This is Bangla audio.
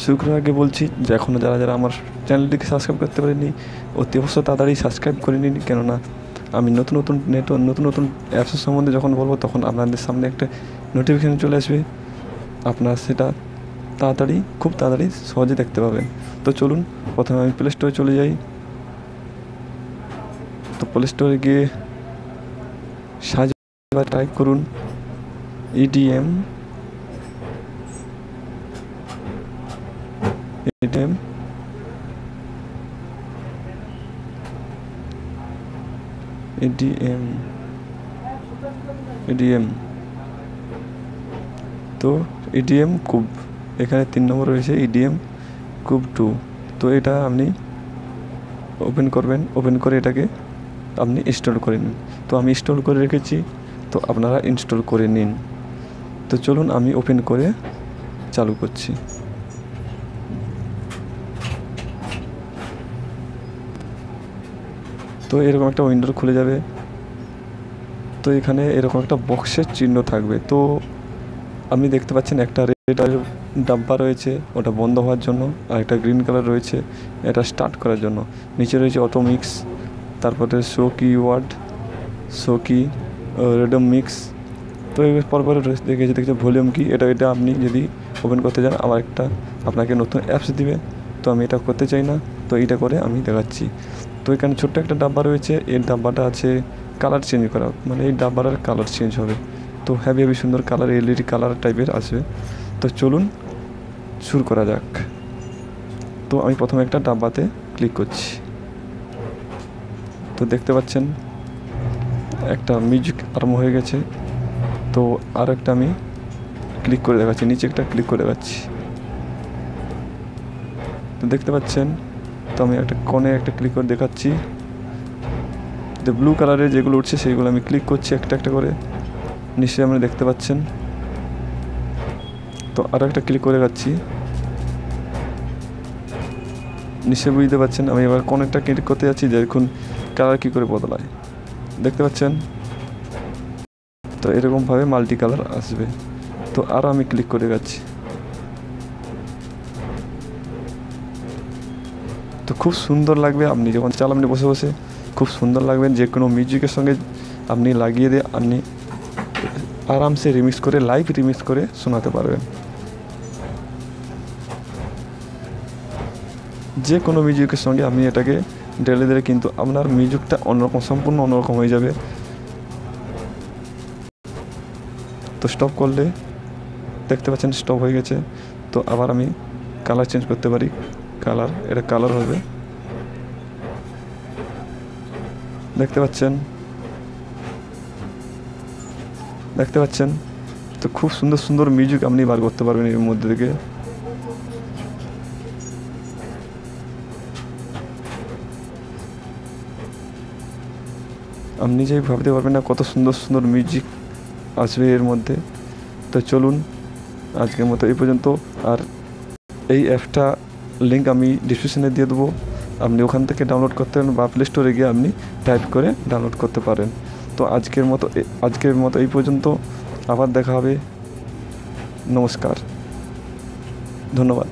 শুরু করার আগে বলছি যে এখনও যারা আমার চ্যানেলটিকে সাবস্ক্রাইব করতে পারেনি অতি অবশ্যই তাড়াতাড়ি সাবস্ক্রাইব করে নিন, কেননা আমি নতুন নতুন অ্যাপসের সম্বন্ধে যখন বলবো তখন আপনাদের সামনে একটা নোটিফিকেশান চলে আসবে, আপনারা সেটা খুব তাড়াতাড়ি সহজে দেখতে পাবেন। তো চলুন প্রথমে আমি প্লে স্টোরে চলে যাই। তো প্লে স্টোরে গিয়ে টাইপ করুন EDM তো EDM কুব, এখানে 3 নম্বর রয়েছে EDM কুব 2। তো এটা আপনি ওপেন করবেন, ওপেন করে এটাকে আপনি ইনস্টল করে নিন। তো আমি ইনস্টল করে রেখেছি, তো আপনারা ইনস্টল করে নিন। তো চলুন আমি ওপেন করে চালু করছি। তো এরকম একটা উইন্ডো খুলে যাবে। তো এখানে এরকম একটা বক্সের চিহ্ন থাকবে। তো আপনি দেখতে পাচ্ছেন একটা রেড ডাব্বা রয়েছে, ওটা বন্ধ হওয়ার জন্য, আর একটা গ্রিন কালার রয়েছে এটা স্টার্ট করার জন্য। নিচে রয়েছে অটো মিক্স, তারপরে শো কি রেডম মিক্স। তো পরপরে দেখেছে ভলিউম কি, এটা আপনি যদি ওপেন করতে চান আবার একটা আপনাকে নতুন অ্যাপস দিবে। তো আমি এটা করতে চাই না, তো এইটা করে আমি দেখাচ্ছি। তো এখানে ছোট্ট একটা ডাব্বা রয়েছে, এই ডাব্বাটা আছে কালার চেঞ্জ করা, মানে এই ডাব্বাটার কালার চেঞ্জ হবে। তো হেভি সুন্দর কালার, LED কালার টাইপের আসবে। তো চলুন শুরু করা যাক। তো আমি প্রথমে একটা ডাব্বাতে ক্লিক করছি। তো দেখতে পাচ্ছেন একটা মিউজিক আরম্ভ হয়ে গেছে। তো আর একটা আমি ক্লিক করে দেখাচ্ছি, নিচে একটা ক্লিক করে দেখাচ্ছি। তো দেখতে পাচ্ছেন, তো আমি একটা কোণে একটা ক্লিক করে দেখাচ্ছি। যে ব্লু কালারের যেগুলো উঠছে সেইগুলো আমি ক্লিক করছি একটা করে, নিশ্চয়ই আপনি দেখতে পাচ্ছেন। তো আরও একটা ক্লিক করে দেখাচ্ছি, নিশ্চয়ই বুঝতে পারছেন। আমি এবার কোন একটা ক্লিক করতে যাচ্ছি, যে দেখুন কালার কী করে বদলায়, দেখতে পাচ্ছেন। তো এরকমভাবে মাল্টি কালার আসবে। তো আরও আমি ক্লিক করে যাচ্ছি। তো খুব সুন্দর লাগবে, আপনি যখন চালাবেন বসে বসে খুব সুন্দর লাগবে। যে কোনো মিউজিকের সঙ্গে আপনি লাগিয়ে দিয়ে আপনি আরামসে লাইভ রিমিক্স করে শোনাতে পারবেন। যে কোনো মিউজিকের সঙ্গে আপনি এটাকে ঢেলে দিলে কিন্তু আপনার মিউজিকটা অন্যরকম, সম্পূর্ণ অন্যরকম হয়ে যাবে। তো স্টপ করলে দেখতে পাচ্ছেন স্টপ হয়ে গেছে। তো আবার আমি কালার চেঞ্জ করতে পারি, এটা কালার হবে, দেখতে পাচ্ছেন। তো খুব সুন্দর মিউজিক আপনি বার করতে পারবেন এর মধ্যে থেকে। আপনি নিজেই ভাবতে পারবেন না কত সুন্দর মিউজিক আসবে এর মধ্যে। তো চলুন আজকের মতো এই পর্যন্ত। আর এই অ্যাপটা লিঙ্ক আমি ডিসক্রিপশনে দিয়ে দেবো, আপনি ওখান থেকে ডাউনলোড করতে পারেন বা প্লে স্টোরে গিয়ে আপনি টাইপ করে ডাউনলোড করতে পারেন। তো আজকের মতো এই পর্যন্ত, আবার দেখা হবে। নমস্কার, ধন্যবাদ।